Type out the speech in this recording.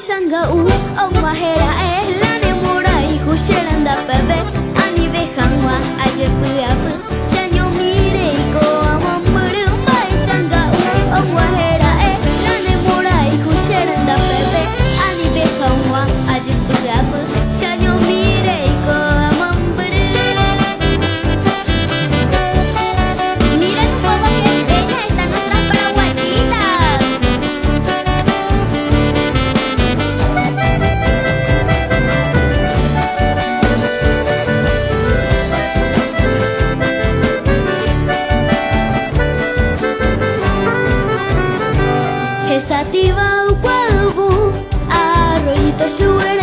shanga u ông hoa hera e la ne mora y husheranda bebe ani behangwa aje puapu shanyo mire ko amon murumba shanga u ông hoa hera e la ne mora y husheranda bebe ani behangwa aje puapu shanyo mire ko amon Miren un poco qué bellas están nuestras paraguayitas. Esa tiba u arroyito shuere